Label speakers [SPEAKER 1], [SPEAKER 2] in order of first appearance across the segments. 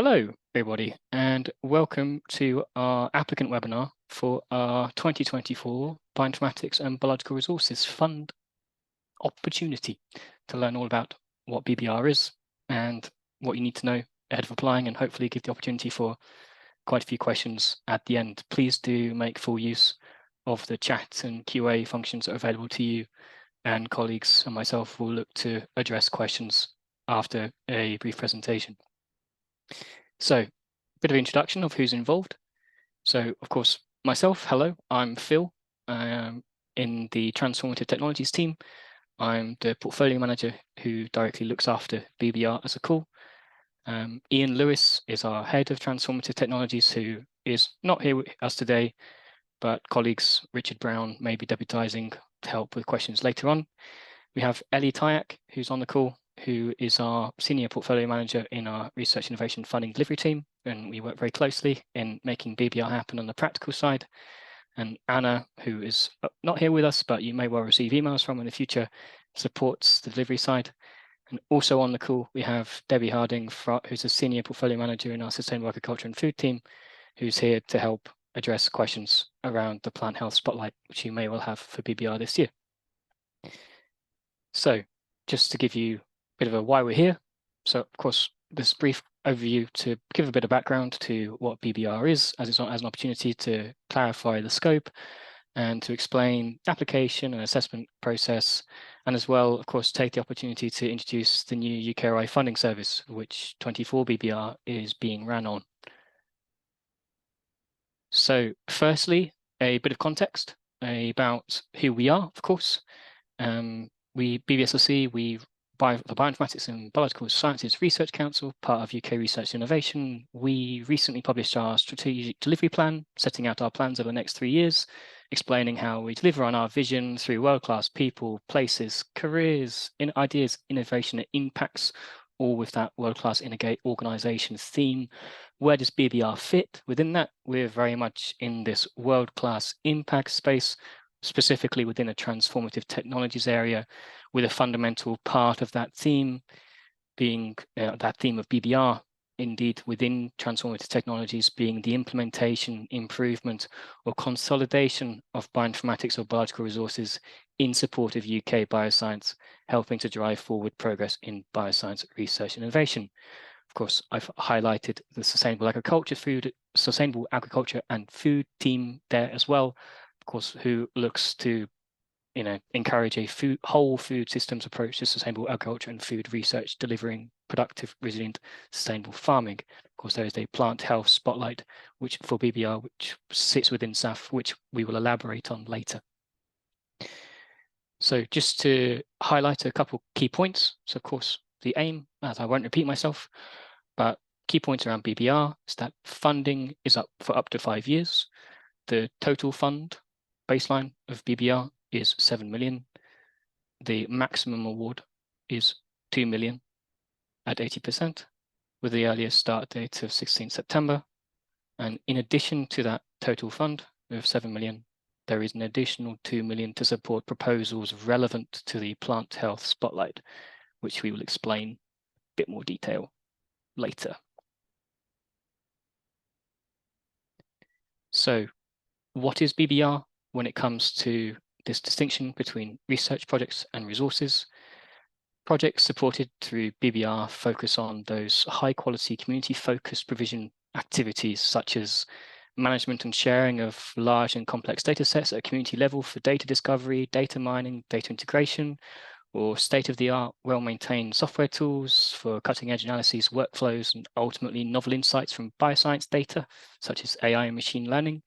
[SPEAKER 1] Hello, everybody, and welcome to our applicant webinar for our 2024 Bioinformatics and Biological Resources Fund opportunity to learn all about what BBR is and what you need to know ahead of applying, and hopefully give the opportunity for quite a few questions at the end. Please do make full use of the chat and QA functions that are available to you, and colleagues and myself will look to address questions after a brief presentation. So, a bit of introduction of who's involved. So, of course, myself, hello, I'm Phil. In the Transformative Technologies team. I'm the portfolio manager who directly looks after BBR as a call. Ian Lewis is our head of Transformative Technologies, who is not here with us today, but colleagues Richard Brown may be deputising to help with questions later on. We have Ellie Tyack, who's on the call, who is our senior portfolio manager in our research innovation funding delivery team, and we work very closely in making BBR happen on the practical side. And Anna, who is not here with us, but you may well receive emails from in the future, supports the delivery side. And also on the call, we have Debbie Harding, who's a senior portfolio manager in our sustainable agriculture and food team, who's here to help address questions around the plant health spotlight, which you may well have for BBR this year. So just to give you a bit of a why we're here. So of course, this brief overview to give a bit of background to what BBR is, as it's as an opportunity to clarify the scope and to explain the application and assessment process, and as well, of course, take the opportunity to introduce the new UKRI funding service, which 24 BBR is being ran on. So firstly, a bit of context about who we are, of course. BBSRC, the Bioinformatics and Biological Sciences Research Council, part of UK Research Innovation. We recently published our strategic delivery plan, setting out our plans over the next 3 years, explaining how we deliver on our vision through world-class people, places, careers, ideas, innovation, and impacts, all with that world-class organization theme. Where does BBR fit within that? We're very much in this world-class impact space, specifically within a transformative technologies area, with a fundamental part of that theme being that theme of BBR, indeed within transformative technologies being the implementation, improvement, or consolidation of bioinformatics or biological resources in support of UK bioscience, helping to drive forward progress in bioscience research and innovation. Of course, I've highlighted the sustainable agriculture and food team there as well, of course, who looks to encourage a whole food systems approach to sustainable agriculture and food research, delivering productive, resilient, sustainable farming. Of course, there is a plant health spotlight, which for BBR, which sits within SAF, which we will elaborate on later. So just to highlight a couple key points. So of course, the aim, as I won't repeat myself, but key points around BBR is that funding is up for up to 5 years. The total fund baseline of BBR is 7 million. The maximum award is 2 million at 80%, with the earliest start date of 16 September. And in addition to that total fund of 7 million, there is an additional 2 million to support proposals relevant to the plant health spotlight, which we will explain a bit more detail later. So what is BBR when it comes to this distinction between research projects and resources? Projects supported through BBR focus on those high quality community focused provision activities, such as management and sharing of large and complex data sets at a community level for data discovery, data mining, data integration, or state-of-the-art, well-maintained software tools for cutting-edge analyses, workflows, and ultimately novel insights from bioscience data, such as AI and machine learning.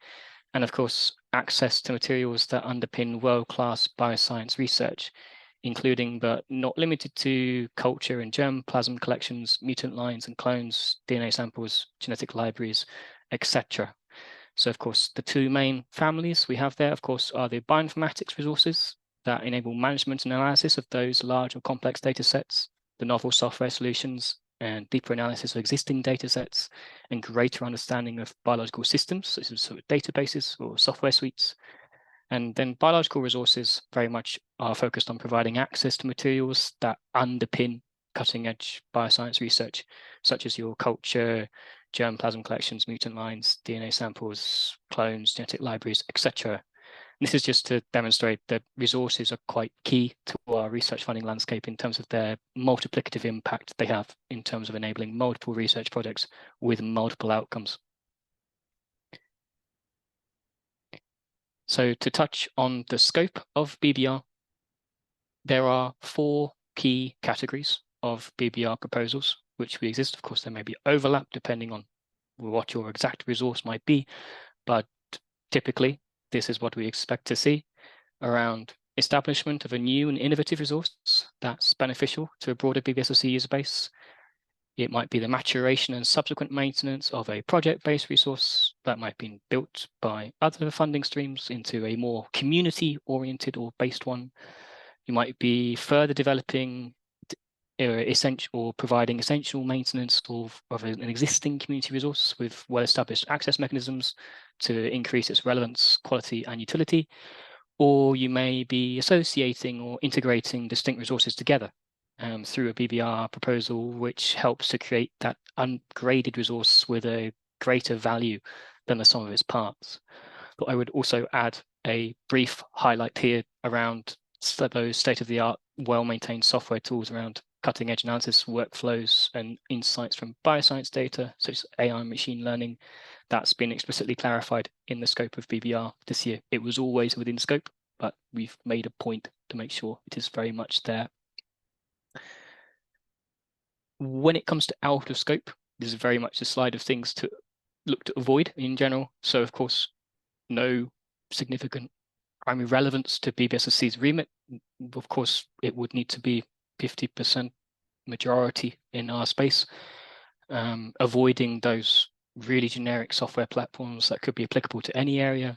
[SPEAKER 1] And of course, access to materials that underpin world-class bioscience research, including but not limited to culture and germplasm collections, mutant lines and clones, DNA samples, genetic libraries, etc. So of course, the two main families we have there, of course, are the bioinformatics resources that enable management and analysis of those large or complex data sets, the novel software solutions, and deeper analysis of existing data sets, and greater understanding of biological systems, such as sort of databases or software suites. And then biological resources very much are focused on providing access to materials that underpin cutting edge bioscience research, such as your culture, germplasm collections, mutant lines, DNA samples, clones, genetic libraries, etc. This is just to demonstrate that resources are quite key to our research funding landscape in terms of their multiplicative impact they have in terms of enabling multiple research projects with multiple outcomes. So to touch on the scope of BBR, there are 4 key categories of BBR proposals which we exist. Of course, there may be overlap depending on what your exact resource might be, but typically this is what we expect to see around establishment of a new and innovative resource that's beneficial to a broader BBSRC user base. It might be the maturation and subsequent maintenance of a project-based resource that might be built by other funding streams into a more community-oriented or based one. You might be further developing essential or providing essential maintenance of an existing community resource with well-established access mechanisms to increase its relevance, quality, and utility. Or you may be associating or integrating distinct resources together through a BBR proposal, which helps to create that ungraded resource with a greater value than the sum of its parts. But I would also add a brief highlight here around those state-of-the-art, well-maintained software tools around cutting-edge analysis workflows and insights from bioscience data, such as AI and machine learning. That's been explicitly clarified in the scope of BBR this year. It was always within scope, but we've made a point to make sure it is very much there. When it comes to out of scope, this is very much a slide of things to look to avoid in general. So of course, no significant primary relevance to BBSRC's remit. Of course, it would need to be 50% majority in our space, avoiding those really generic software platforms that could be applicable to any area.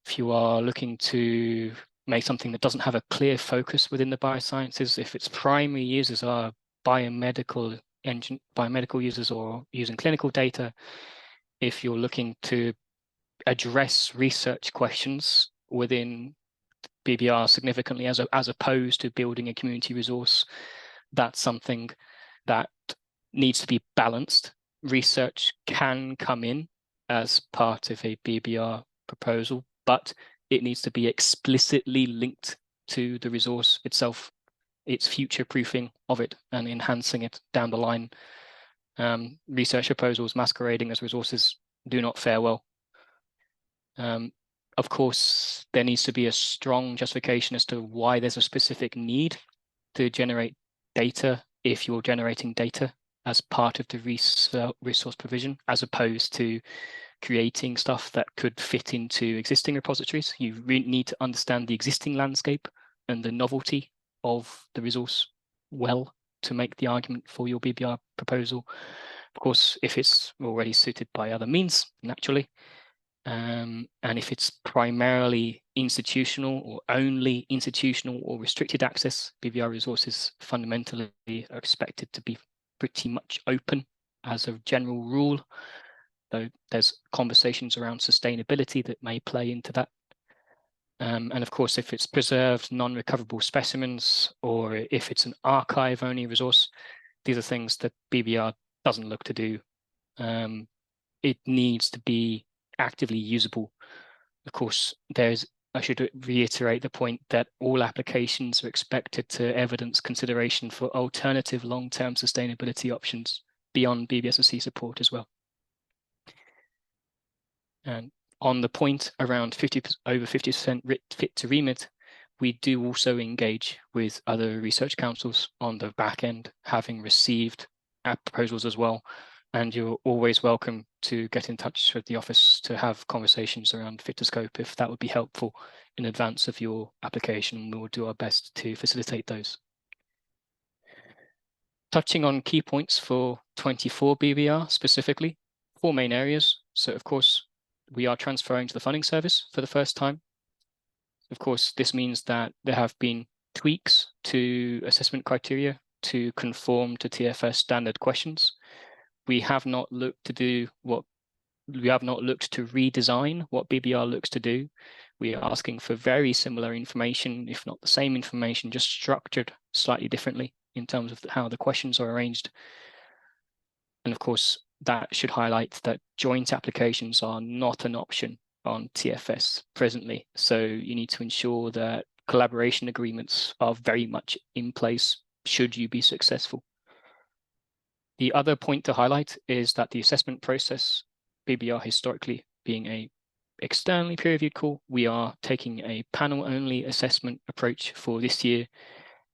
[SPEAKER 1] If you are looking to make something that doesn't have a clear focus within the biosciences, if its primary users are biomedical users or using clinical data, if you're looking to address research questions within BBR significantly as opposed to building a community resource, that's something that needs to be balanced. Research can come in as part of a BBR proposal, but it needs to be explicitly linked to the resource itself, its future proofing of it and enhancing it down the line. Research proposals masquerading as resources do not fare well. Of course, there needs to be a strong justification as to why there's a specific need to generate data if you're generating data as part of the resource provision, as opposed to creating stuff that could fit into existing repositories. You really need to understand the existing landscape and the novelty of the resource well to make the argument for your BBR proposal. Of course, if it's already suited by other means, naturally, and if it's primarily institutional or only institutional or restricted access, BBR resources fundamentally are expected to be pretty much open as a general rule, though there's conversations around sustainability that may play into that. And of course, if it's preserved non-recoverable specimens or if it's an archive-only resource, these are things that BBR doesn't look to do. It needs to be actively usable. Of course, I should reiterate the point that all applications are expected to evidence consideration for alternative long-term sustainability options beyond BBSRC support as well. And on the point around over 50% fit to remit, we do also engage with other research councils on the back end, having received app proposals as well. And you're always welcome to get in touch with the office to have conversations around fit to scope if that would be helpful in advance of your application. We will do our best to facilitate those. Touching on key points for 24 BBR specifically, 4 main areas. So of course, we are transferring to the funding service for the first time. Of course, this means that there have been tweaks to assessment criteria to conform to TFS standard questions. We have not looked to redesign what BBR looks to do. We are asking for very similar information, if not the same information, just structured slightly differently in terms of how the questions are arranged. And of course, that should highlight that joint applications are not an option on TFS presently. So you need to ensure that collaboration agreements are very much in place should you be successful. The other point to highlight is that the assessment process, BBR historically being a externally peer-reviewed call, we are taking a panel-only assessment approach for this year.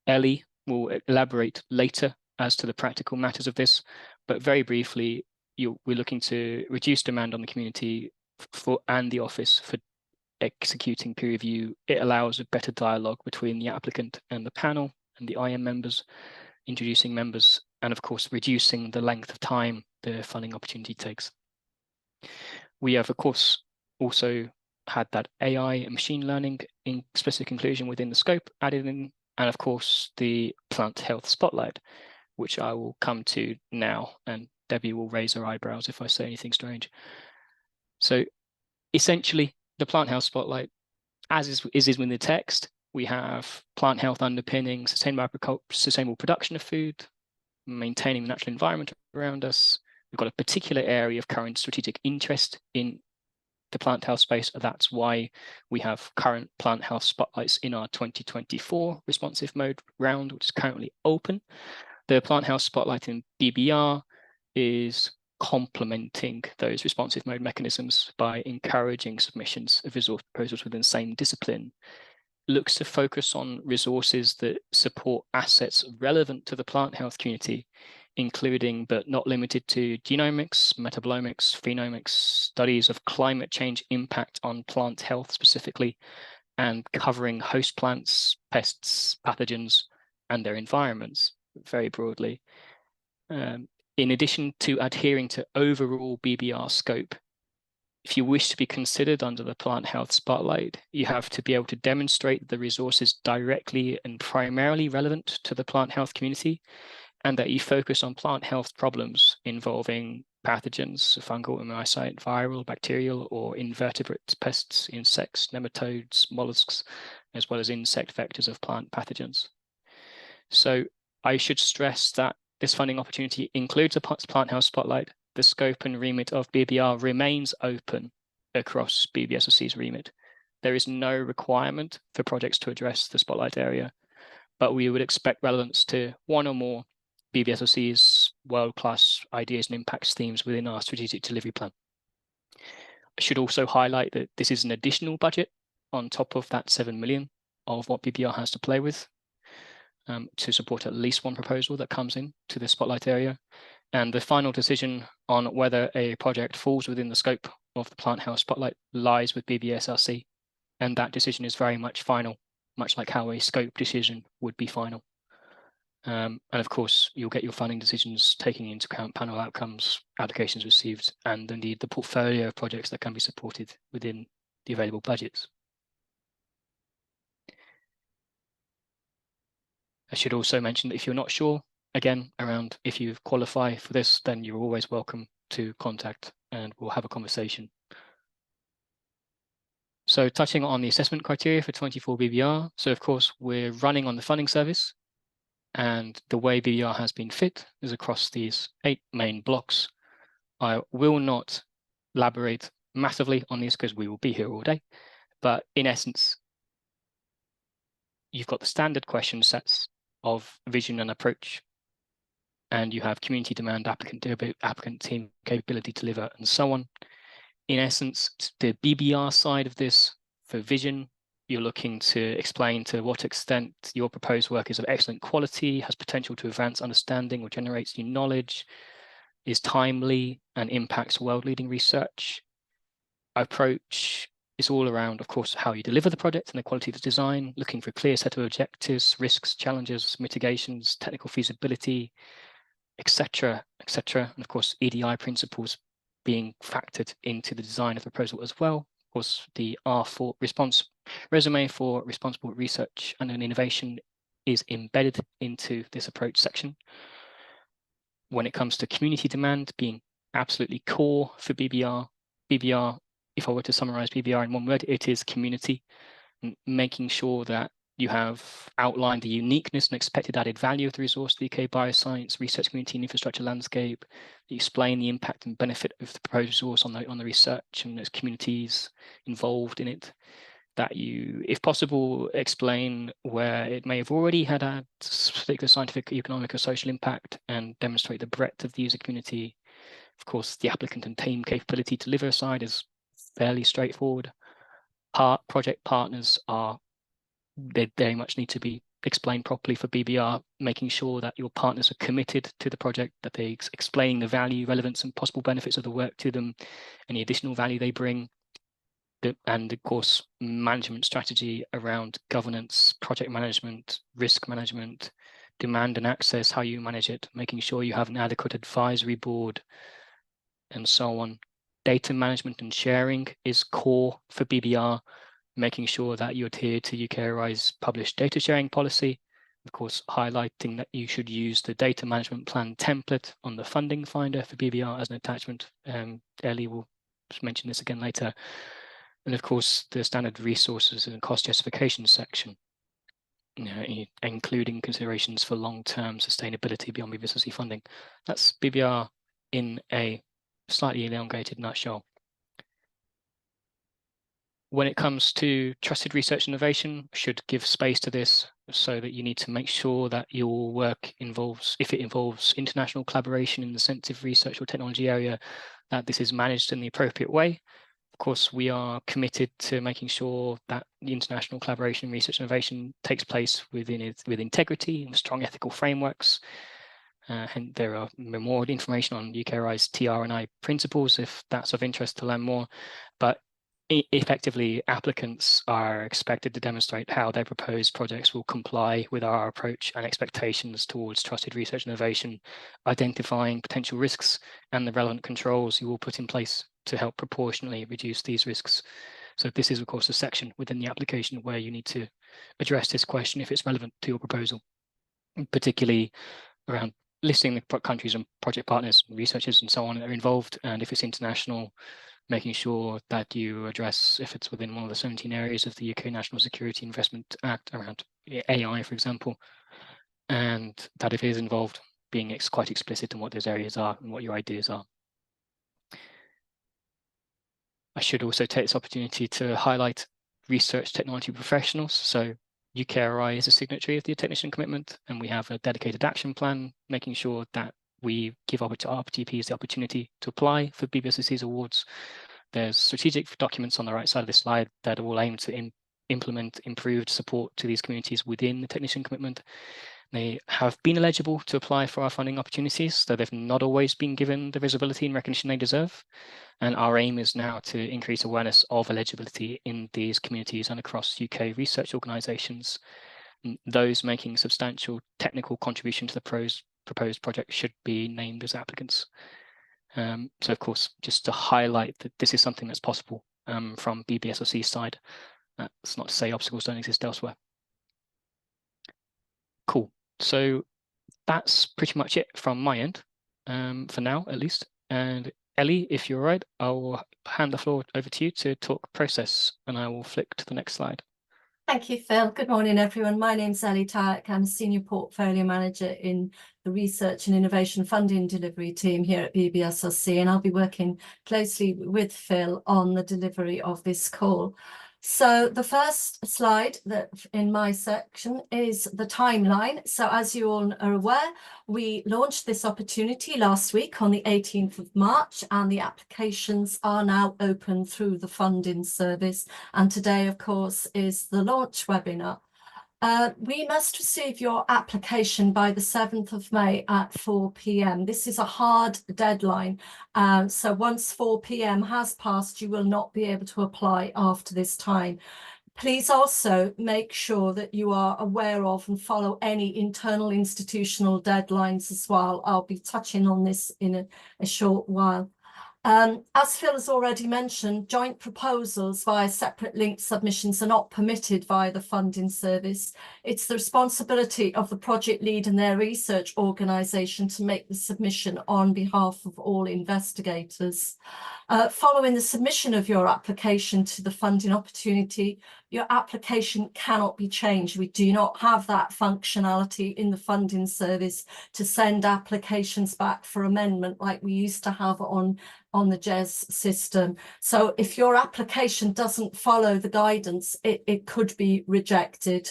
[SPEAKER 1] Ellie will elaborate later as to the practical matters of this, but very briefly, we're looking to reduce demand on the community and the office for executing peer review. It allows a better dialogue between the applicant and the panel and the IM members, introducing members, and of course, reducing the length of time the funding opportunity takes. We have, of course, also had that AI and machine learning in specific inclusion within the scope added in, and of course, the plant health spotlight, which I will come to now, and Debbie will raise her eyebrows if I say anything strange. So essentially, the plant health spotlight, as is within the text, we have plant health underpinning sustainable production of food, maintaining the natural environment around us. We've got a particular area of current strategic interest in the plant health space. That's why we have current plant health spotlights in our 2024 responsive mode round, which is currently open. The plant health spotlight in BBR is complementing those responsive mode mechanisms by encouraging submissions of resource proposals within the same discipline. Looks to focus on resources that support assets relevant to the plant health community, including but not limited to genomics, metabolomics, phenomics, studies of climate change impact on plant health specifically, and covering host plants, pests, pathogens, and their environments very broadly. In addition to adhering to overall BBR scope, if you wish to be considered under the plant health spotlight, you have to be able to demonstrate that the resource is directly and primarily relevant to the plant health community, and that you focus on plant health problems involving pathogens, fungal, mycete, viral, bacterial, or invertebrates, pests, insects, nematodes, mollusks, as well as insect vectors of plant pathogens. So I should stress that this funding opportunity includes a plant health spotlight. The scope and remit of BBR remains open across BBSRC's remit. There is no requirement for projects to address the spotlight area, but we would expect relevance to one or more BBSRC's world-class ideas and impacts themes within our strategic delivery plan. I should also highlight that this is an additional budget on top of that 7 million of what BBR has to play with to support at least one proposal that comes in to the spotlight area. And the final decision on whether a project falls within the scope of the plant health spotlight lies with BBSRC. And that decision is very much final, much like how a scope decision would be final. And of course, you'll get your funding decisions taking into account panel outcomes, applications received, and indeed the portfolio of projects that can be supported within the available budgets. I should also mention that if you're not sure, again, around if you qualify for this, then you're always welcome to contact and we'll have a conversation. So touching on the assessment criteria for 24 BBR. So of course, we're running on the funding service, and the way BBR has been fit is across these 8 main blocks. I will not elaborate massively on these because we will be here all day, but in essence, you've got the standard question sets of vision and approach, and you have community demand, applicant team capability to deliver, and so on. In essence, the BBR side of this, for vision, you're looking to explain to what extent your proposed work is of excellent quality, has potential to advance understanding or generates new knowledge, is timely, and impacts world-leading research. Approach is all around, of course, how you deliver the project and the quality of the design, looking for a clear set of objectives, risks, challenges, mitigations, technical feasibility, etc., etc. And of course, EDI principles being factored into the design of the proposal as well. Of course, the R4 resume for responsible research and innovation is embedded into this approach section. When it comes to community demand being absolutely core for BBR, if I were to summarize BBR in one word, it is community, making sure that You have outlined the uniqueness and expected added value of the resource, the UK bioscience research community and infrastructure landscape. You explain the impact and benefit of the proposed resource on the research and those communities involved in it. That you, if possible, explain where it may have already had a particular scientific, economic, or social impact, and demonstrate the breadth of the user community. Of course, the applicant and team capability to deliver side is fairly straightforward. Project partners are, they very much need to be explained properly for BBR, making sure that your partners are committed to the project, that they explain the value, relevance, and possible benefits of the work to them, any additional value they bring. And of course, management strategy around governance, project management, risk management, demand and access, how you manage it, making sure you have an adequate advisory board, and so on. Data management and sharing is core for BBR, making sure that you adhere to UKRI's published data sharing policy. Of course, highlighting that you should use the data management plan template on the funding finder for BBR as an attachment. Ellie will mention this again later. And of course, the standard resources and cost justification section, including considerations for long-term sustainability beyond BBSRC funding. That's BBR in a slightly elongated nutshell. When it comes to trusted research innovation, should give space to this, so that you need to make sure that your work involves, if it involves international collaboration in the sensitive research or technology area, that this is managed in the appropriate way. Of course, we are committed to making sure that the international collaboration in research innovation takes place with integrity and strong ethical frameworks. And there are more information on UKRI's TR&I principles if that's of interest to learn more. But effectively, applicants are expected to demonstrate how their proposed projects will comply with our approach and expectations towards trusted research innovation, identifying potential risks and the relevant controls you will put in place to help proportionally reduce these risks. So this is, of course, a section within the application where you need to address this question if it's relevant to your proposal, particularly around listing the countries and project partners, researchers, and so on that are involved. And if it's international, making sure that you address if it's within one of the 17 areas of the UK National Security Investment Act around AI, for example, and that if it is involved, being quite explicit in what those areas are and what your ideas are. I should also take this opportunity to highlight research technology professionals. So UKRI is a signatory of the technician commitment, and we have a dedicated action plan, making sure that we give RTPs the opportunity to apply for BBSRC's awards. There's strategic documents on the right side of this slide that will aim to implement improved support to these communities within the technician commitment. They have been eligible to apply for our funding opportunities, though they've not always been given the visibility and recognition they deserve. And our aim is now to increase awareness of eligibility in these communities and across UK research organisations. Those making substantial technical contribution to the proposed project should be named as applicants. So of course, just to highlight that this is something that's possible from BBSRC's side. That's not to say obstacles don't exist elsewhere. Cool. So that's pretty much it from my end, for now at least. And Ellie, if you're all right, I will hand the floor over to you to talk process, and I will flick to the next slide.
[SPEAKER 2] Thank you, Phil. Good morning, everyone. My name's Ellie Tyek. I'm a Senior Portfolio Manager in the Research and Innovation Funding Delivery team here at BBSRC, and I'll be working closely with Phil on the delivery of this call. So the first slide that in my section is the timeline. So as you all are aware, we launched this opportunity last week on the 18th of March, and the applications are now open through the funding service. And today, of course, is the launch webinar. We must receive your application by the 7th of May at 4 p.m. This is a hard deadline. So once 4 p.m. has passed, you will not be able to apply after this time. Please also make sure that you are aware of and follow any internal institutional deadlines as well. I'll be touching on this in a short while. As Phil has already mentioned, joint proposals via separate linked submissions are not permitted via the funding service. It's the responsibility of the project lead and their research organisation to make the submission on behalf of all investigators. Following the submission of your application to the funding opportunity, your application cannot be changed. We do not have that functionality in the funding service to send applications back for amendment like we used to have on the JES system. So if your application doesn't follow the guidance, it could be rejected.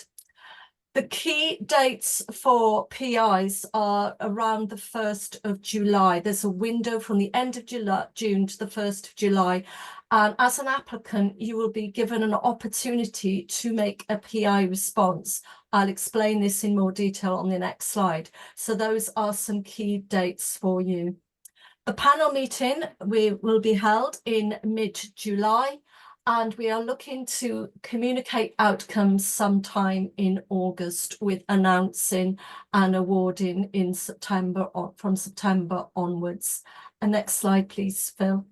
[SPEAKER 2] The key dates for PIs are around the 1st of July. There's a window from the end of June to the 1st of July. And as an applicant, you will be given an opportunity to make a PI response. I'll explain this in more detail on the next slide. So those are some key dates for you. The panel meeting will be held in mid-July, and we are looking to communicate outcomes sometime in August, with announcing and awarding in September, or from September onwards. And next slide, please, Phil.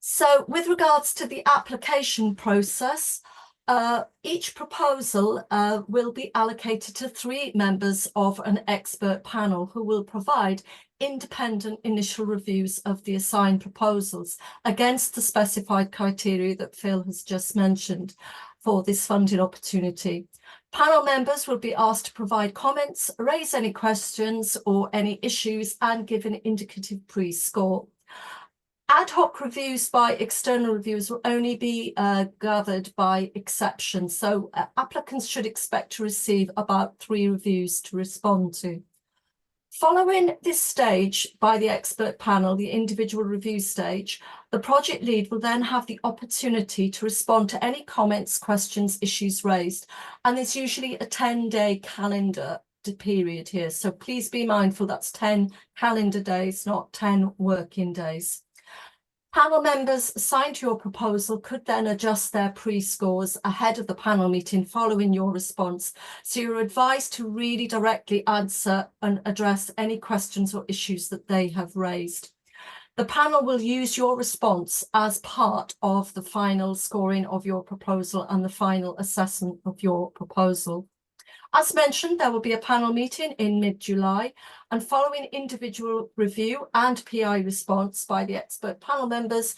[SPEAKER 2] So with regards to the application process, each proposal will be allocated to 3 members of an expert panel who will provide independent initial reviews of the assigned proposals against the specified criteria that Phil has just mentioned for this funding opportunity. Panel members will be asked to provide comments, raise any questions or any issues, and give an indicative pre-score. Ad hoc reviews by external reviewers will only be gathered by exception. So applicants should expect to receive about 3 reviews to respond to. Following this stage by the expert panel, the individual review stage, the project lead will then have the opportunity to respond to any comments, questions, issues raised. And there's usually a 10-day calendar period here. So please be mindful that's 10 calendar days, not 10 working days. Panel members assigned to your proposal could then adjust their pre-scores ahead of the panel meeting following your response. So you're advised to really directly answer and address any questions or issues that they have raised. The panel will use your response as part of the final scoring of your proposal and the final assessment of your proposal. As mentioned, there will be a panel meeting in mid-July, and following individual review and PI response by the expert panel members,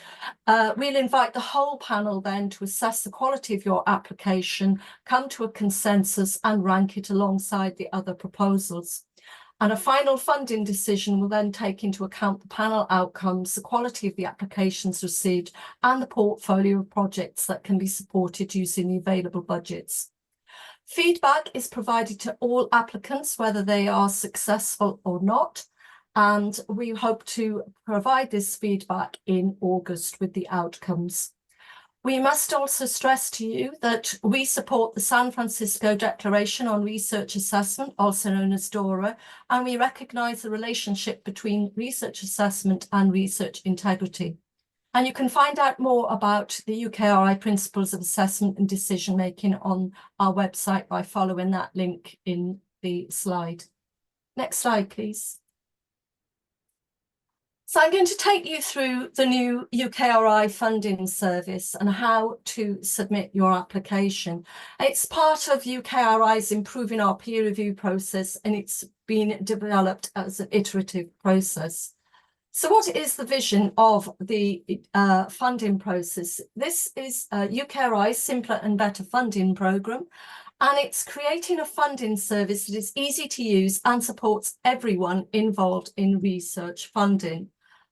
[SPEAKER 2] we'll invite the whole panel then to assess the quality of your application, come to a consensus and rank it alongside the other proposals. And a final funding decision will then take into account the panel outcomes, the quality of the applications received, and the portfolio of projects that can be supported using the available budgets. Feedback is provided to all applicants, whether they are successful or not, and we hope to provide this feedback in August with the outcomes. We must also stress to you that we support the San Francisco Declaration on Research Assessment, also known as DORA, and we recognise the relationship between research assessment and research integrity. And you can find out more about the UKRI principles of assessment and decision making on our website by following that link in the slide. Next slide, please. So I'm going to take you through the new UKRI funding service and how to submit your application. It's part of UKRI's improving our peer review process, and it's been developed as an iterative process. So what is the vision of the funding process? This is UKRI's Simpler and Better Funding Programme, and it's creating a funding service that is easy to use and supports everyone involved in research funding.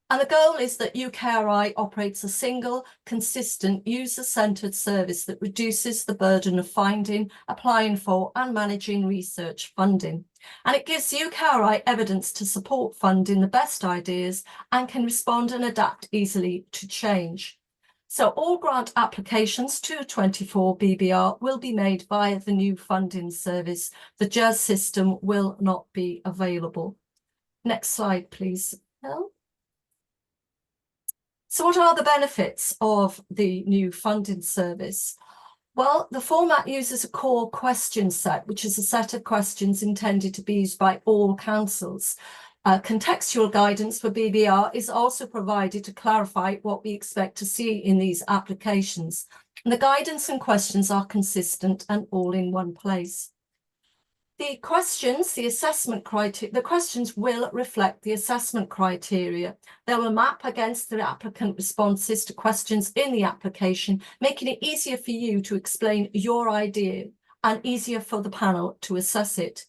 [SPEAKER 2] And the goal is that UKRI operates a single, consistent, user-centred service that reduces the burden of finding, applying for and managing research funding. And it gives UKRI evidence to support funding the best ideas and can respond and adapt easily to change. So all grant applications to 24 BBR will be made via the new funding service. The JES system will not be available. Next slide, please, Phil. So what are the benefits of the new funding service? Well, the format uses a core question set, which is a set of questions intended to be used by all councils. Contextual guidance for BBR is also provided to clarify what we expect to see in these applications. And the guidance and questions are consistent and all in one place. The questions, the assessment criteria, the questions will reflect the assessment criteria. They will map against the applicant responses to questions in the application, making it easier for you to explain your idea and easier for the panel to assess it.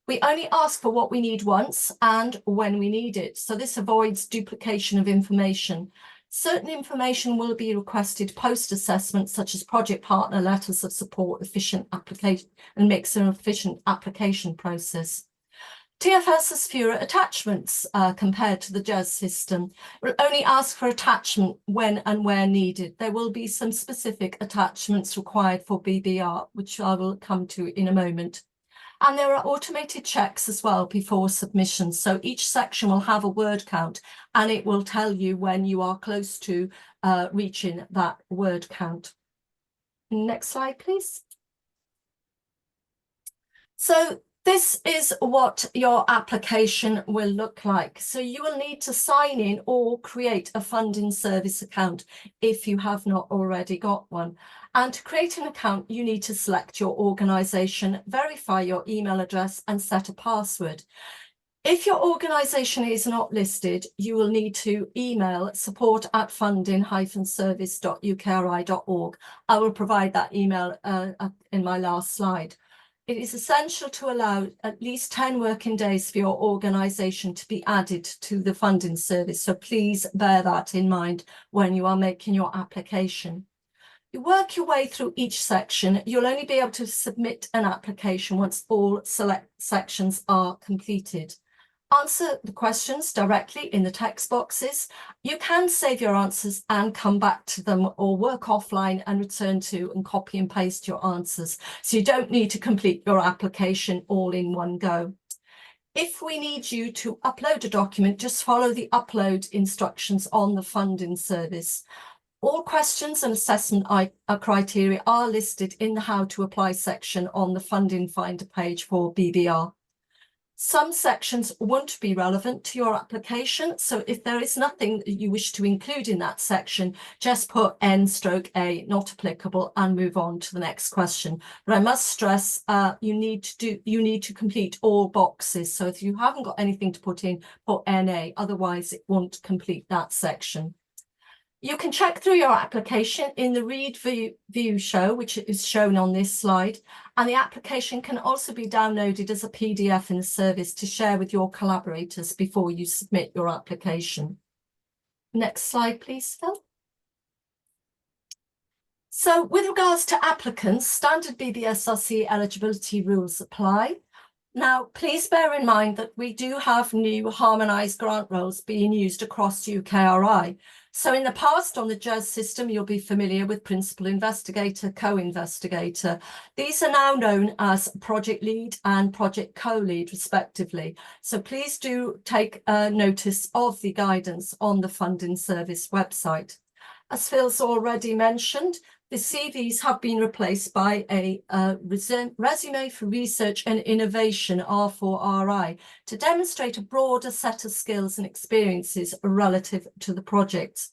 [SPEAKER 2] We only ask for what we need once and when we need it, so this avoids duplication of information. Certain information will be requested post-assessment, such as project partner letters of support, efficient application, and makes an efficient application process. TFS has fewer attachments compared to the JES system. We'll only ask for attachment when and where needed. There will be some specific attachments required for BBR, which I will come to in a moment. And there are automated checks as well before submission. So each section will have a word count and it will tell you when you are close to reaching that word count. Next slide, please. So this is what your application will look like. So you will need to sign in or create a funding service account if you have not already got one. And to create an account, you need to select your organisation, verify your email address and set a password. If your organisation is not listed, you will need to email support@funding-service.ukri.org. I will provide that email in my last slide. It is essential to allow at least 10 working days for your organisation to be added to the funding service. So please bear that in mind when you are making your application. You work your way through each section. You'll only be able to submit an application once all select sections are completed. Answer the questions directly in the text boxes. You can save your answers and come back to them or work offline and return to and copy and paste your answers. So you don't need to complete your application all in one go. If we need you to upload a document, just follow the upload instructions on the funding service. All questions and assessment criteria are listed in the How to Apply section on the Funding Finder page for BBR. Some sections won't be relevant to your application, so if there is nothing that you wish to include in that section, just put N/A, not applicable, and move on to the next question. But I must stress, you need to complete all boxes. So if you haven't got anything to put in, put NA, otherwise it won't complete that section. You can check through your application in the Read View show, which is shown on this slide, and the application can also be downloaded as a PDF in the service to share with your collaborators before you submit your application. Next slide, please, Phil. So with regards to applicants, standard BBSRC eligibility rules apply. Now, please bear in mind that we do have new harmonised grant roles being used across UKRI. So in the past on the JES system, you'll be familiar with principal investigator, co-investigator. These are now known as project lead and project co-lead respectively. So please do take notice of the guidance on the funding service website. As Phil's already mentioned, the CVs have been replaced by a resume for research and innovation, R4RI, to demonstrate a broader set of skills and experiences relative to the project.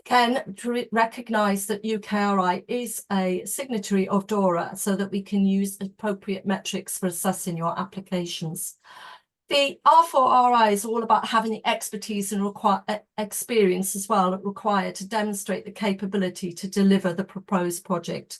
[SPEAKER 2] Again, to recognise that UKRI is a signatory of DORA so that we can use appropriate metrics for assessing your applications. The R4RI is all about having the expertise and experience as well required to demonstrate the capability to deliver the proposed project.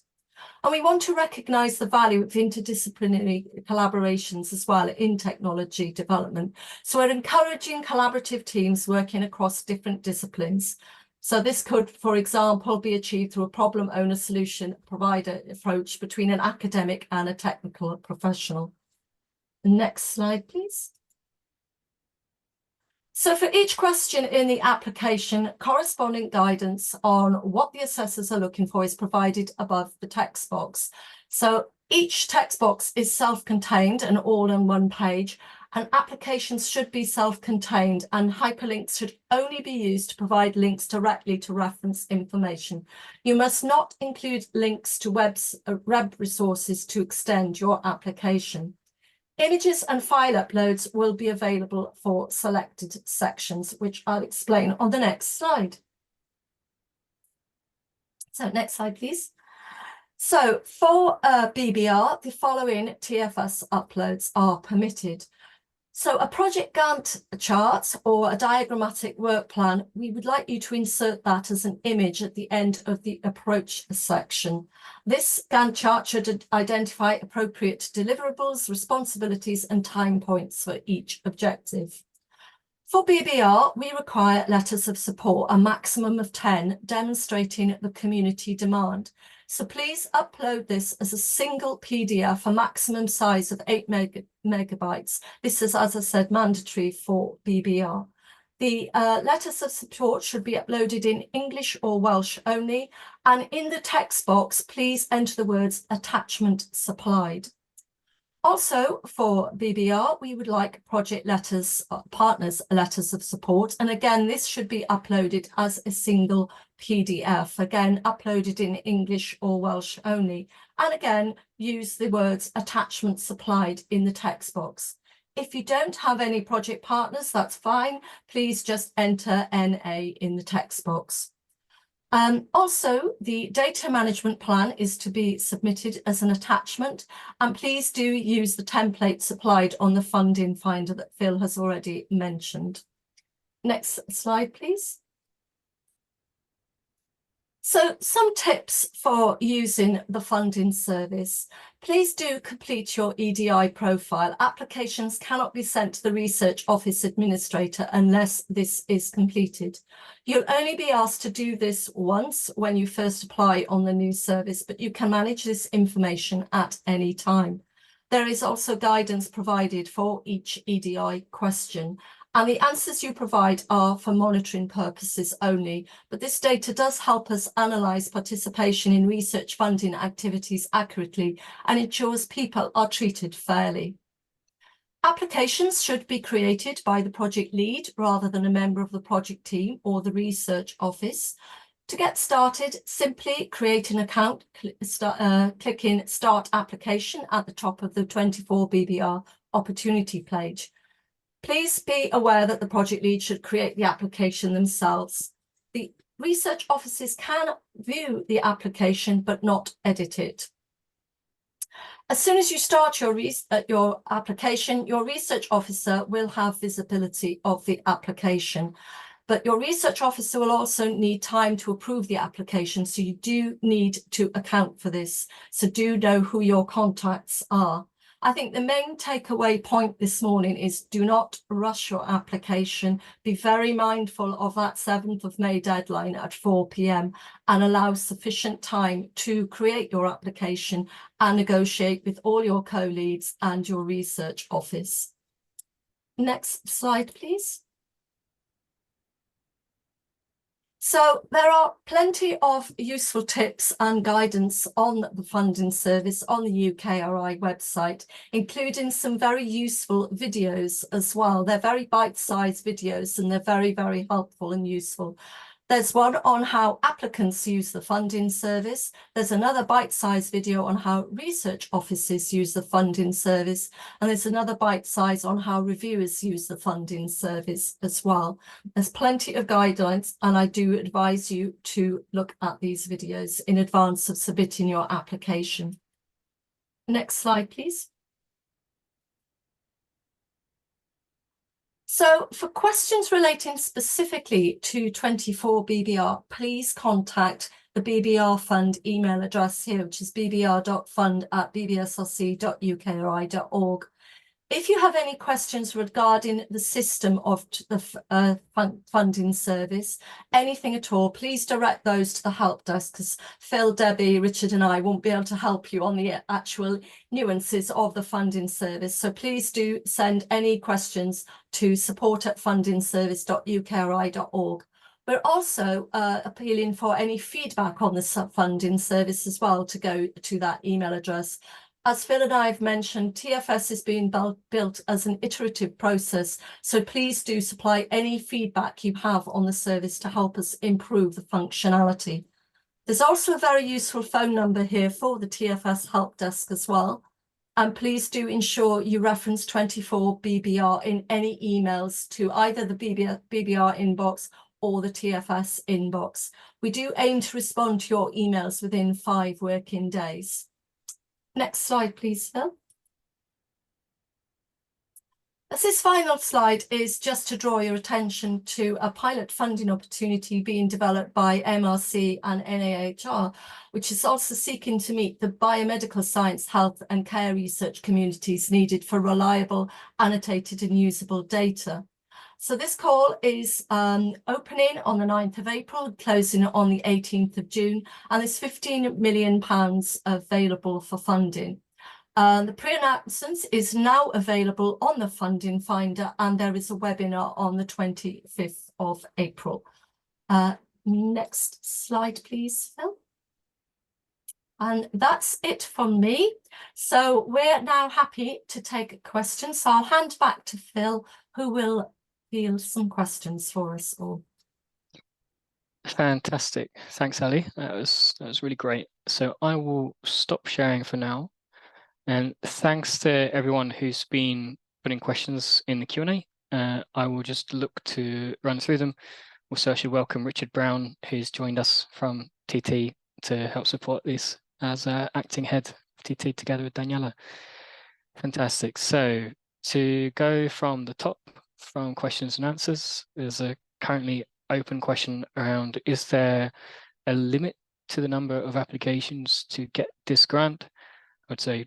[SPEAKER 2] And we want to recognise the value of interdisciplinary collaborations as well in technology development. So we're encouraging collaborative teams working across different disciplines. So this could, for example, be achieved through a problem owner solution provider approach between an academic and a technical professional. Next slide, please. So for each question in the application, corresponding guidance on what the assessors are looking for is provided above the text box. So each text box is self-contained and all on one page, and applications should be self-contained, and hyperlinks should only be used to provide links directly to reference information. You must not include links to web resources to extend your application. Images and file uploads will be available for selected sections, which I'll explain on the next slide. So next slide, please. So for BBR, the following TFS uploads are permitted. So a project Gantt chart or a diagrammatic work plan, we would like you to insert that as an image at the end of the approach section. This Gantt chart should identify appropriate deliverables, responsibilities, and time points for each objective. For BBR, we require letters of support, a maximum of 10, demonstrating the community demand. So please upload this as a single PDF, a maximum size of 8 megabytes. This is, as I said, mandatory for BBR. The letters of support should be uploaded in English or Welsh only. And in the text box, please enter the words attachment supplied. Also for BBR, we would like project letters, partners letters of support. And again, this should be uploaded as a single PDF, again, uploaded in English or Welsh only. And again, use the words attachment supplied in the text box. If you don't have any project partners, that's fine. Please just enter NA in the text box. Also, the data management plan is to be submitted as an attachment, and please do use the template supplied on the funding finder that Phil has already mentioned. Next slide, please. So some tips for using the funding service. Please do complete your EDI profile. Applications cannot be sent to the Research Office Administrator unless this is completed. You'll only be asked to do this once when you first apply on the new service, but you can manage this information at any time. There is also guidance provided for each EDI question. And the answers you provide are for monitoring purposes only, but this data does help us analyse participation in research funding activities accurately and ensures people are treated fairly. Applications should be created by the project lead rather than a member of the project team or the research office. To get started, simply create an account, clicking Start Application at the top of the 24 BBR opportunity page. Please be aware that the project lead should create the application themselves. The research offices can view the application but not edit it. As soon as you start your application, your research officer will have visibility of the application. But your research officer will also need time to approve the application, so you do need to account for this. So do know who your contacts are. I think the main takeaway point this morning is do not rush your application. Be very mindful of that 7th of May deadline at 4 p.m. and allow sufficient time to create your application and negotiate with all your co-leads and your research office. Next slide, please. So there are plenty of useful tips and guidance on the funding service on the UKRI website, including some very useful videos as well. They're very bite-sized videos and they're very, very helpful and useful. There's one on how applicants use the funding service. There's another bite-sized video on how research offices use the funding service. And there's another bite-size on how reviewers use the funding service as well. There's plenty of guidelines, and I do advise you to look at these videos in advance of submitting your application. Next slide, please. So for questions relating specifically to 24 BBR, please contact the BBR Fund email address here, which is bbr.fund@bbsrc.ukri.org. If you have any questions regarding the system of the funding service, anything at all, please direct those to the help desk, because Phil, Debbie, Richard and I won't be able to help you on the actual nuances of the funding service. So please do send any questions to support@fundingservice.ukri.org. We're also appealing for any feedback on the funding service as well to go to that email address. As Phil and I have mentioned, TFS is being built as an iterative process, so please do supply any feedback you have on the service to help us improve the functionality. There's also a very useful phone number here for the TFS help desk as well. And please do ensure you reference 24 BBR in any emails to either the BBR inbox or the TFS inbox. We do aim to respond to your emails within 5 working days. Next slide, please, Phil. This final slide is just to draw your attention to a pilot funding opportunity being developed by MRC and NAHR, which is also seeking to meet the biomedical science, health and care research communities needed for reliable, annotated and usable data. So this call is opening on the 9th of April, closing on the 18th of June, and there's £15 million available for funding. The pre-announcement is now available on the funding finder, and there is a webinar on the 25th of April. Next slide, please, Phil. And that's it from me. So we're now happy to take questions. So I'll hand back to Phil, who will field some questions for us all.
[SPEAKER 1] Fantastic. Thanks, Ali. That was really great. So I will stop sharing for now. And thanks to everyone who's been putting questions in the Q&A. I will just look to run through them. Also, I should welcome Richard Brown, who's joined us from TT to help support this as acting head of TT together with Daniela. Fantastic. So to go from the top, from questions and answers, there's a currently open question around, is there a limit to the number of applications to get this grant? I'd say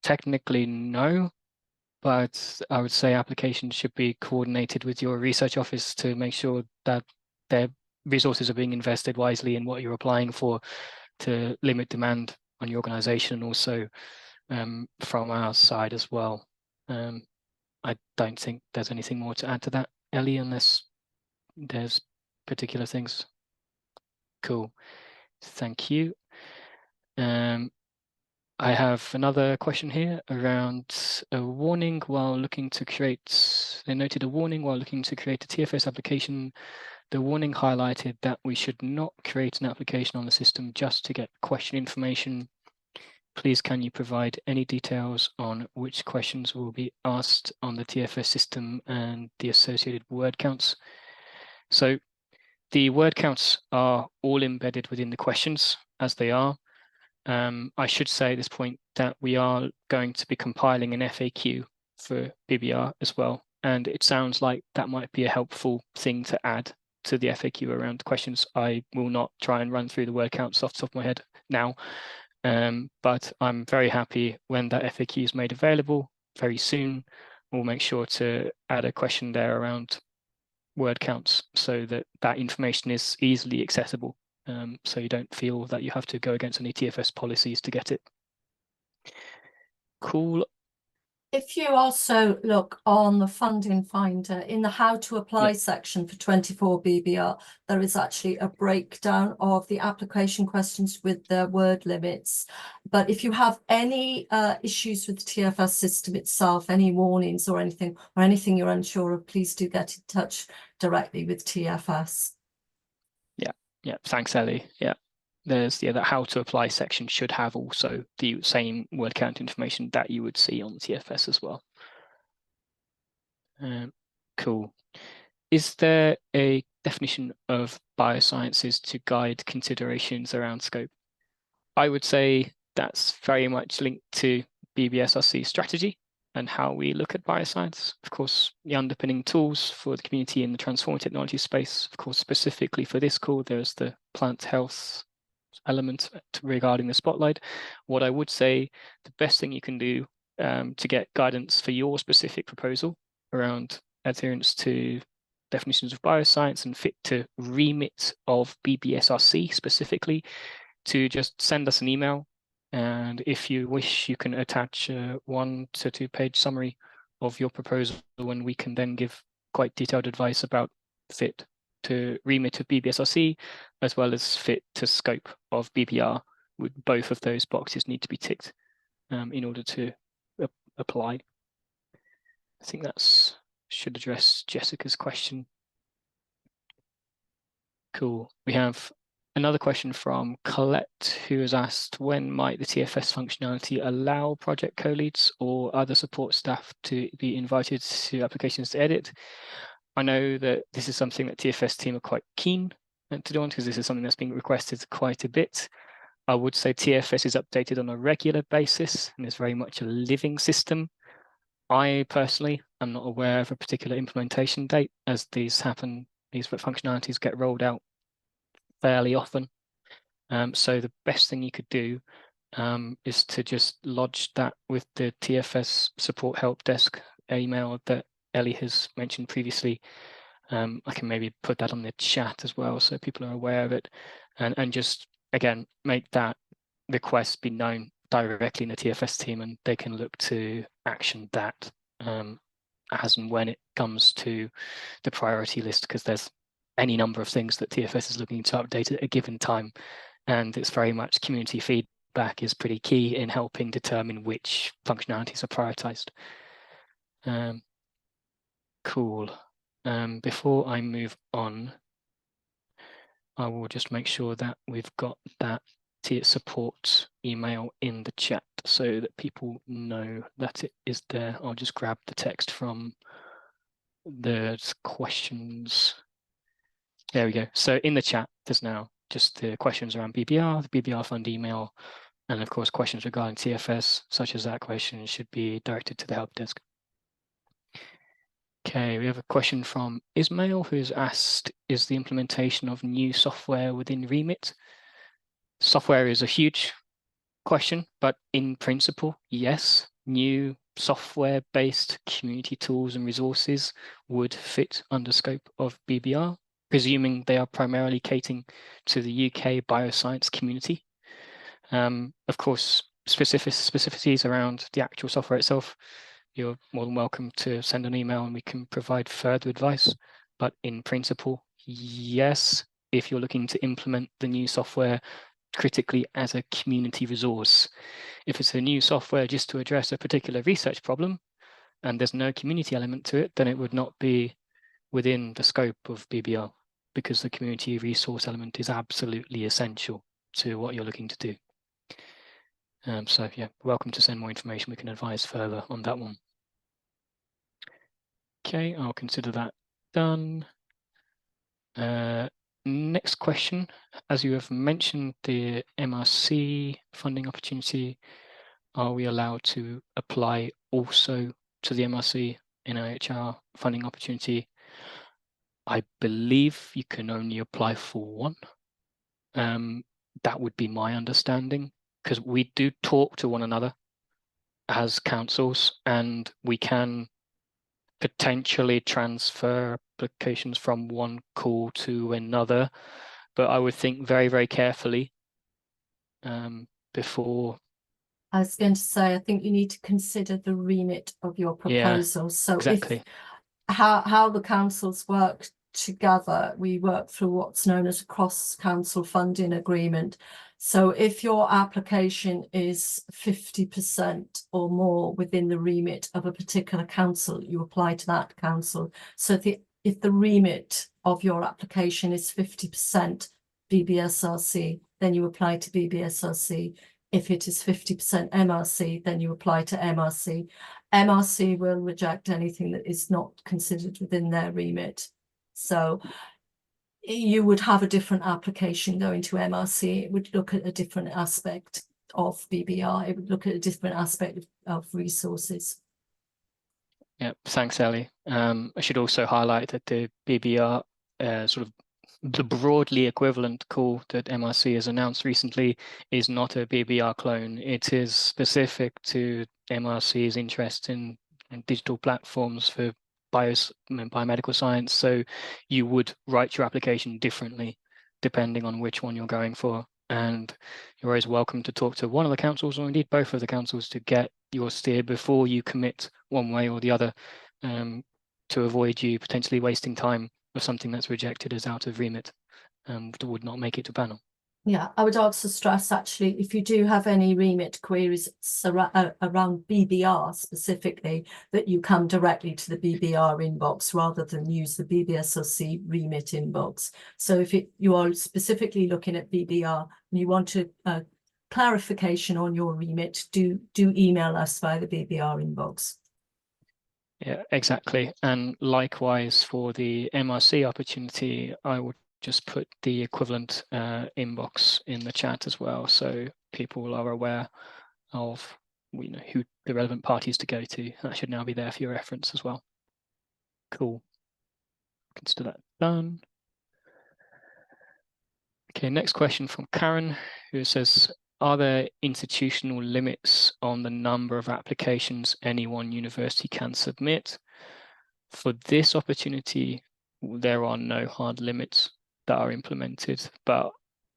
[SPEAKER 1] technically no, but I would say applications should be coordinated with your research office to make sure that their resources are being invested wisely in what you're applying for, to limit demand on your organization, and also from our side as well. I don't think there's anything more to add to that, Ellie, unless there's particular things. Cool, thank you. I have another question here around a warning while looking to create, they noted a warning while looking to create a TFS application. The warning highlighted that we should not create an application on the system just to get question information. Please, can you provide any details on which questions will be asked on the TFS system and the associated word counts? So the word counts are all embedded within the questions as they are. I should say at this point that we are going to be compiling an FAQ for BBR as well. And it sounds like that might be a helpful thing to add to the FAQ around questions. I will not try and run through the word counts off the top of my head now, but I'm very happy when that FAQ is made available very soon. We'll make sure to add a question there around word counts so that that information is easily accessible. So you don't feel that you have to go against any TFS policies to get it. Cool.
[SPEAKER 2] If you also look on the funding finder in the how to apply section for 24 BBR, there is actually a breakdown of the application questions with the word limits. But if you have any issues with the TFS system itself, any warnings or anything you're unsure of, please do get in touch directly with TFS.
[SPEAKER 1] Yeah, thanks, Ellie. Yeah, there's that how to apply section should have also the same word count information that you would see on the TFS as well. Cool. Is there a definition of biosciences to guide considerations around scope? I would say that's very much linked to BBSRC strategy and how we look at bioscience. Of course, the underpinning tools for the community in the transform technology space. Of course, specifically for this call, there's the plant health element regarding the spotlight. What I would say, the best thing you can do to get guidance for your specific proposal around adherence to definitions of bioscience and fit to remit of BBSRC specifically, to just send us an email. And if you wish, you can attach a 1 to 2 page summary of your proposal, and we can then give quite detailed advice about fit to remit of BBSRC, as well as fit to scope of BBR. Both of those boxes need to be ticked in order to apply. I think that should address Jessica's question. Cool. We have Another question from Colette, who has asked, when might the TFS functionality allow project co-leads or other support staff to be invited to applications to edit? I know that this is something that TFS team are quite keen to do on, because this is something that's being requested quite a bit. I would say TFS is updated on a regular basis and is very much a living system. I personally am not aware of a particular implementation date, as these functionalities get rolled out fairly often. So the best thing you could do is to just lodge that with the TFS support help desk email that Ellie has mentioned previously. I can maybe put that on the chat as well, so people are aware of it, and just again make that request be known directly in the TFS team, and they can look to action that as and when it comes to the priority list, because there's any number of things that TFS is looking to update at a given time, and it's very much community feedback is pretty key in helping determine which functionalities are prioritized. Cool. Before I move on, I will just make sure that we've got that support email in the chat so that people know that it is there. I'll just grab the text from the questions. There we go. So in the chat, there's now just the questions around BBR, the BBR fund email, and of course, questions regarding TFS, such as that question, should be directed to the help desk. Okay, we have a question from Ismail, who's asked, is the implementation of new software within remit? Software is a huge question, but in principle, yes, new software-based community tools and resources would fit under scope of BBR, presuming they are primarily catering to the UK bioscience community. Of course, specificities around the actual software itself, you're more than welcome to send an email and we can provide further advice. But in principle, yes, if you're looking to implement the new software critically as a community resource. If it's a new software just to address a particular research problem and there's no community element to it, then it would not be within the scope of BBR, because the community resource element is absolutely essential to what you're looking to do. So yeah, welcome to send more information. We can advise further on that one. Okay, I'll consider that done. Next question, as you have mentioned, the MRC funding opportunity, are we allowed to apply also to the MRC NIHR funding opportunity? I believe you can only apply for one. That would be my understanding, because we do talk to one another as councils, and we can potentially transfer applications from one call to another, but I would think very, very carefully before.
[SPEAKER 2] I was going to say, I think you need to consider the remit of your proposal.
[SPEAKER 1] Yeah,
[SPEAKER 2] so
[SPEAKER 1] exactly.
[SPEAKER 2] How the councils work together, we work through what's known as a cross-council funding agreement. So if your application is 50% or more within the remit of a particular council, you apply to that council. So if the remit of your application is 50% BBSRC, then you apply to BBSRC. If it is 50% MRC, then you apply to MRC. MRC will reject anything that is not considered within their remit. So you would have a different application going to MRC. It would look at a different aspect of BBR. It would look at a different aspect of resources.
[SPEAKER 1] Yeah, thanks, Ellie. I should also highlight that the BBR sort of the broadly equivalent call that MRC has announced recently is not a BBR clone. It is specific to MRC's interest in digital platforms for biomedical science. So you would write your application differently depending on which one you're going for. And you're always welcome to talk to one of the councils, or indeed both of the councils, to get your steer before you commit one way or the other, to avoid you potentially wasting time of something that's rejected as out of remit and would not make it to panel.
[SPEAKER 2] Yeah, I would also stress, actually, if you do have any remit queries around BBR specifically, that you come directly to the BBR inbox rather than use the BBSRC remit inbox. So if you are specifically looking at BBR and you want clarification on your remit, do email us via the BBR inbox.
[SPEAKER 1] Yeah, exactly. And likewise for the MRC opportunity, I would just put the equivalent inbox in the chat as well, so people are aware of who the relevant parties to go to. That should now be there for your reference as well. Cool. Consider that done. Okay, next question from Karen, who says, are there institutional limits on the number of applications any one university can submit? For this opportunity, there are no hard limits that are implemented, but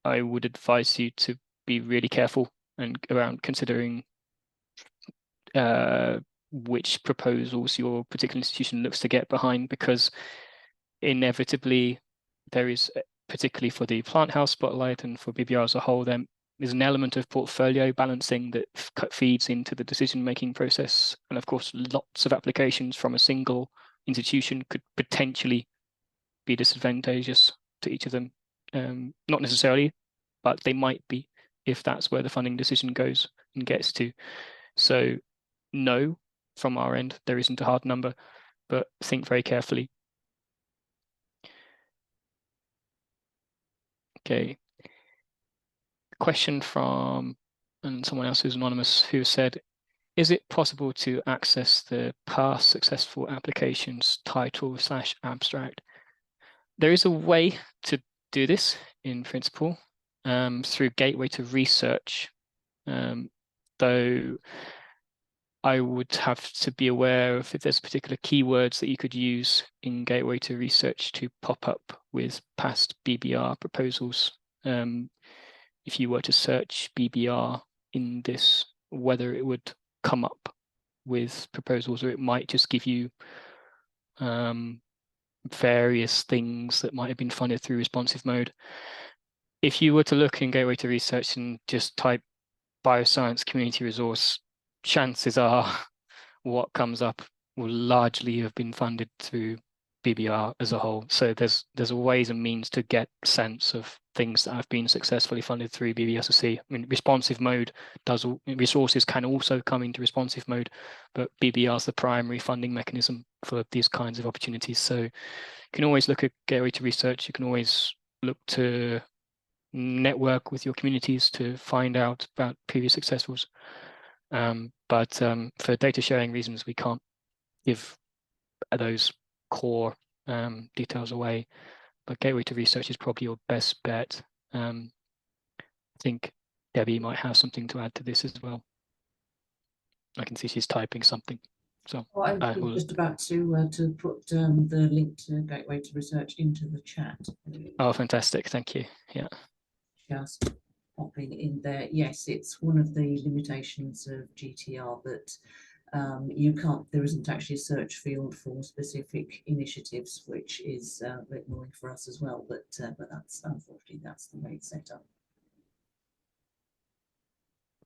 [SPEAKER 1] I would advise you to be really careful and around considering which proposals your particular institution looks to get behind, because inevitably there is, particularly for the plant health spotlight and for BBR as a whole, there is an element of portfolio balancing that feeds into the decision-making process. And of course, lots of applications from a single institution could potentially be disadvantageous to each of them. Not necessarily, but they might be if that's where the funding decision goes and gets to. So no, from our end, there isn't a hard number, but think very carefully. Okay. Question from someone else who's anonymous, who said, is it possible to access the past successful applications title/abstract? There is a way to do this in principle through Gateway to Research, though I would have to be aware of if there's particular keywords that you could use in Gateway to Research to pop up with past BBR proposals. If you were to search BBR in this, whether it would come up with proposals, or it might just give you various things that might have been funded through responsive mode. If you were to look in Gateway to Research and just type bioscience community resource, chances are what comes up will largely have been funded through BBR as a whole. So there's ways and means to get sense of things that have been successfully funded through BBSRC. I mean, responsive mode resources can also come into responsive mode, but BBR is the primary funding mechanism for these kinds of opportunities. So you can always look at Gateway to Research. You can always look to network with your communities to find out about previous successes. But for data sharing reasons, we can't give those core details away. But Gateway to Research is probably your best bet. I think Debbie might have something to add to this as well. I can see she's typing something. So
[SPEAKER 3] well, I was just about to put the link to Gateway to Research into the chat.
[SPEAKER 1] Oh, fantastic! Thank you. Yeah.
[SPEAKER 3] Just popping in there. Yes, it's one of the limitations of GTR that you can't. There isn't actually a search field for specific initiatives, which is a bit annoying for us as well. But that's unfortunately that's the way it's set up.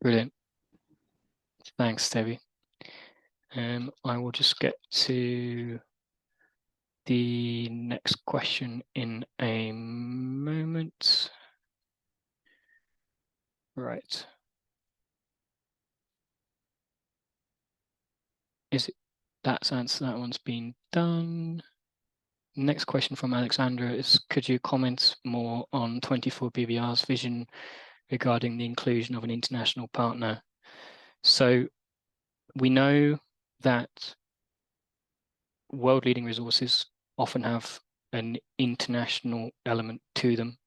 [SPEAKER 1] Brilliant. Thanks, Debbie. I will just get to the next question in a moment. Right. Is it that's answer? That one's been done. Next question from Alexandra is, could you comment more on 24BBR's vision regarding the inclusion of an international partner? So we know that world-leading resources often have an international element to them.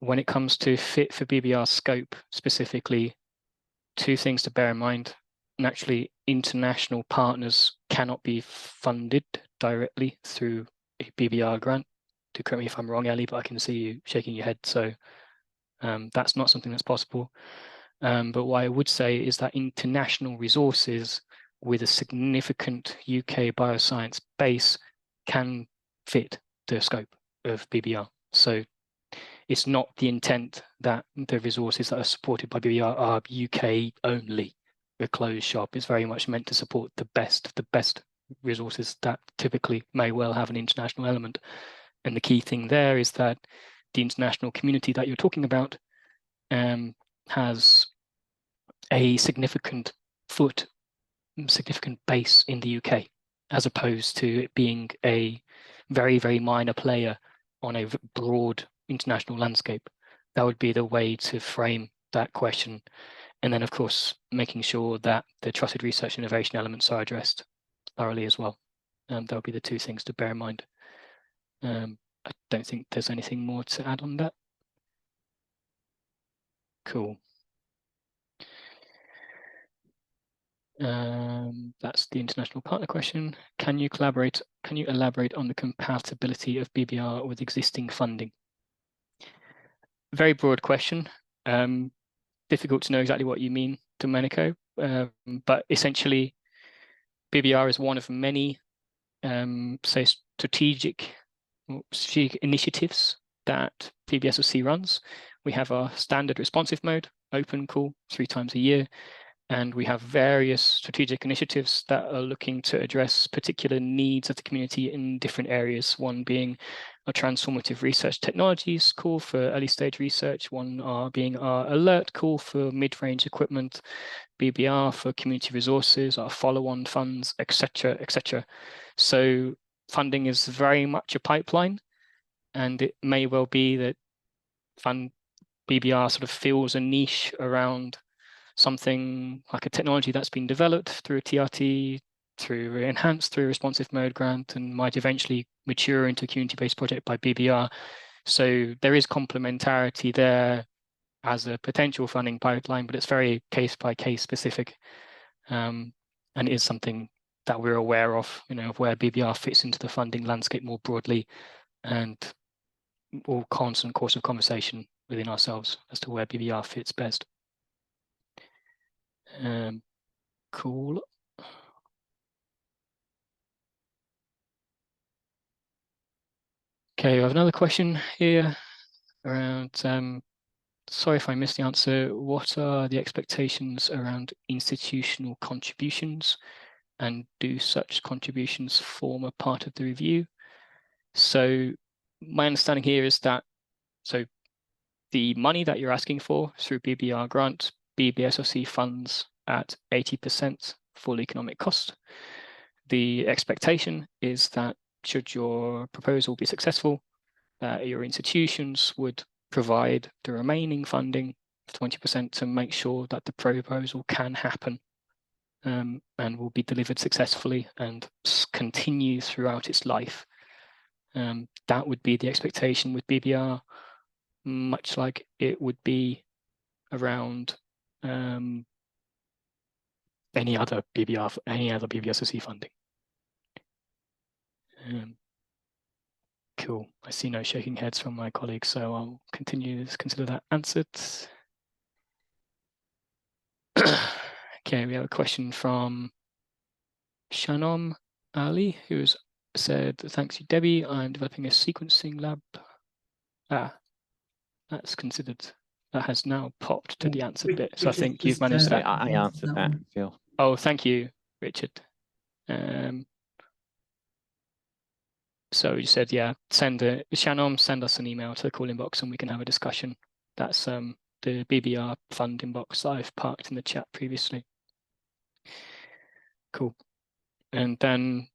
[SPEAKER 1] When it comes to fit for BBR scope specifically, two things to bear in mind. Naturally, international partners cannot be funded directly through a BBR grant. Do correct me if I'm wrong, Ellie, but I can see you shaking your head. So that's not something that's possible. But what I would say is that international resources with a significant UK bioscience base can fit the scope of BBR. So it's not the intent that the resources that are supported by BBR are UK only, a closed shop. It's very much meant to support the best resources that typically may well have an international element. And the key thing there is that the international community that you're talking about has a significant base in the UK, as opposed to it being a very, very minor player on a broad international landscape. That would be the way to frame that question. And then, of course, making sure that the trusted research innovation elements are addressed thoroughly as well. That would be the two things to bear in mind. I don't think there's anything more to add on that. Cool. That's the international partner question. Can you elaborate on the compatibility of BBR with existing funding? Very broad question. Difficult to know exactly what you mean, Domenico. But essentially, BBR is one of many, say, strategic initiatives that BBSRC runs. We have our standard responsive mode, open call 3 times a year. And we have various strategic initiatives that are looking to address particular needs of the community in different areas. One being a transformative research technologies call for early stage research, one being our alert call for mid-range equipment, BBR for community resources, our follow-on funds, etc., etc. So funding is very much a pipeline, and it may well be that BBR sort of fills a niche around something like a technology that's been developed through a TRT, enhanced through a responsive mode grant, and might eventually mature into a community-based project by BBR. So there is complementarity there as a potential funding pipeline, but it's very case-by-case specific. And it is something that we're aware of, of where BBR fits into the funding landscape more broadly, and all constant course of conversation within ourselves as to where BBR fits best. Cool. Okay, we have another question here around, sorry if I missed the answer, what are the expectations around institutional contributions, and do such contributions form a part of the review? So my understanding here is that, so the money that you're asking for through BBR grant, BBSRC funds at 80% full economic cost. The expectation is that should your proposal be successful, your institutions would provide the remaining funding, 20%, to make sure that the proposal can happen and will be delivered successfully and continue throughout its life. That would be the expectation with BBR, much like it would be around any other BBSRC funding. Cool. I see no shaking heads from my colleagues, so I'll continue to consider that answered. Okay, we have a question from Shannon Ali, who's said, thanks you, Debbie. I'm developing a sequencing lab. That's considered. That has now popped to the answered bit. So I think you've managed that.
[SPEAKER 4] I answered that, Phil.
[SPEAKER 1] Oh, thank you, Richard. So you said, yeah, Shannon, send us an email to the call inbox and we can have a discussion. That's the BBR fund inbox that I've parked in the chat previously. Cool. And then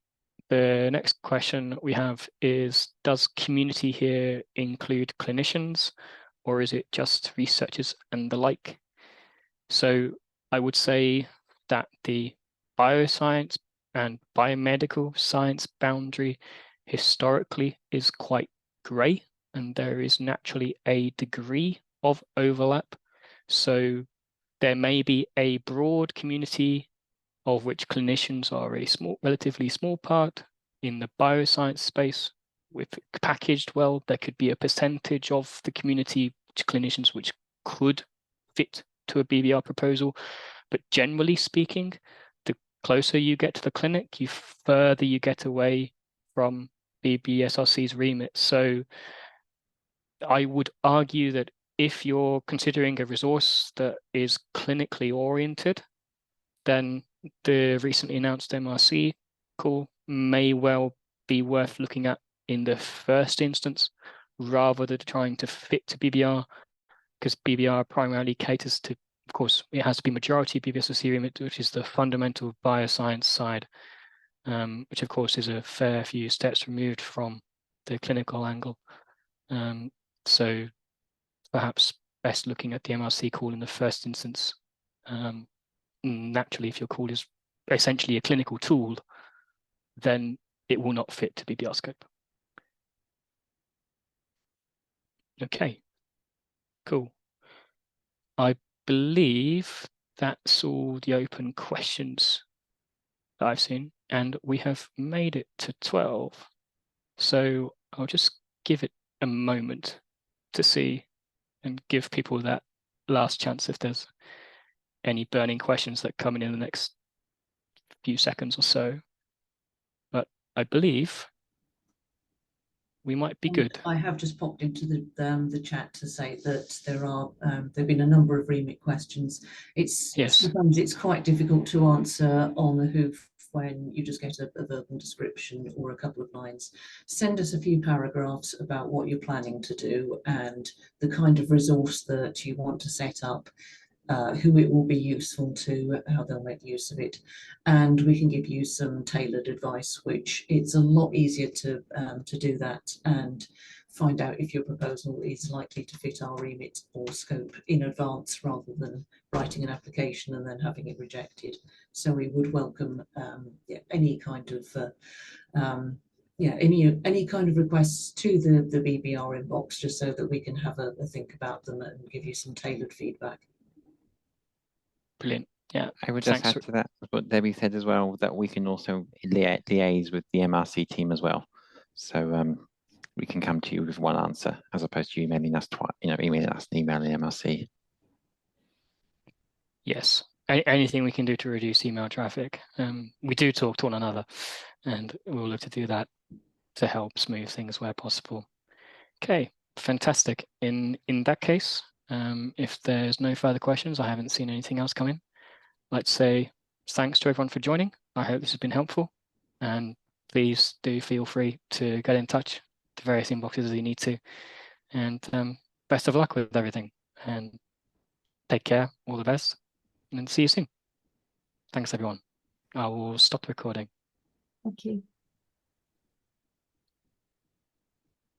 [SPEAKER 1] the next question we have is, does community here include clinicians, or is it just researchers and the like? So I would say that the bioscience and biomedical science boundary historically is quite grey, and there is naturally a degree of overlap. So there may be a broad community of which clinicians are a relatively small part. In the bioscience space, with packaged well, there could be a percentage of the community clinicians which could fit to a BBR proposal. But generally speaking, the closer you get to the clinic, the further you get away from BBSRC's remit. So I would argue that if you're considering a resource that is clinically oriented, then the recently announced MRC call may well be worth looking at in the first instance, rather than trying to fit to BBR, because BBR primarily caters to, of course, it has to be majority BBSRC remit, which is the fundamental bioscience side, which of course is a fair few steps removed from the clinical angle. So perhaps best looking at the MRC call in the first instance. Naturally, if your call is essentially a clinical tool, then it will not fit to BBR scope. Okay, cool. I believe that's all the open questions that I've seen, and we have made it to 12. So I'll just give it a moment to see and give people that last chance if there's any burning questions that come in the next few seconds or so. But I believe we might be good.
[SPEAKER 3] I have just popped into the chat to say that there've been a number of remit questions. Sometimes it's quite difficult to answer on the hoof when you just get a verbal description or a couple of lines. Send us a few paragraphs about what you're planning to do and the kind of resource that you want to set up, who it will be useful to, how they'll make use of it, and we can give you some tailored advice, which it's a lot easier to do that and find out if your proposal is likely to fit our remit or scope in advance, rather than writing an application and then having it rejected. So we would welcome any kind of any kind of requests to the BBR inbox, just so that we can have a think about them and give you some tailored feedback.
[SPEAKER 1] Brilliant. Yeah,
[SPEAKER 4] I would just add to that what Debbie said as well, that we can also liaise with the MRC team as well. So we can come to you with one answer as opposed to emailing us twice, emailing us and emailing MRC.
[SPEAKER 1] Yes, anything we can do to reduce email traffic. We do talk to one another, and we'll look to do that to help smooth things where possible. Okay, fantastic. In that case, if there's no further questions, I haven't seen anything else come in. I'd like to say thanks to everyone for joining. I hope this has been helpful, and please do feel free to get in touch, the various inboxes as you need to. And best of luck with everything, and take care, all the best, and see you soon. Thanks, everyone. I will stop the recording.
[SPEAKER 2] Thank you.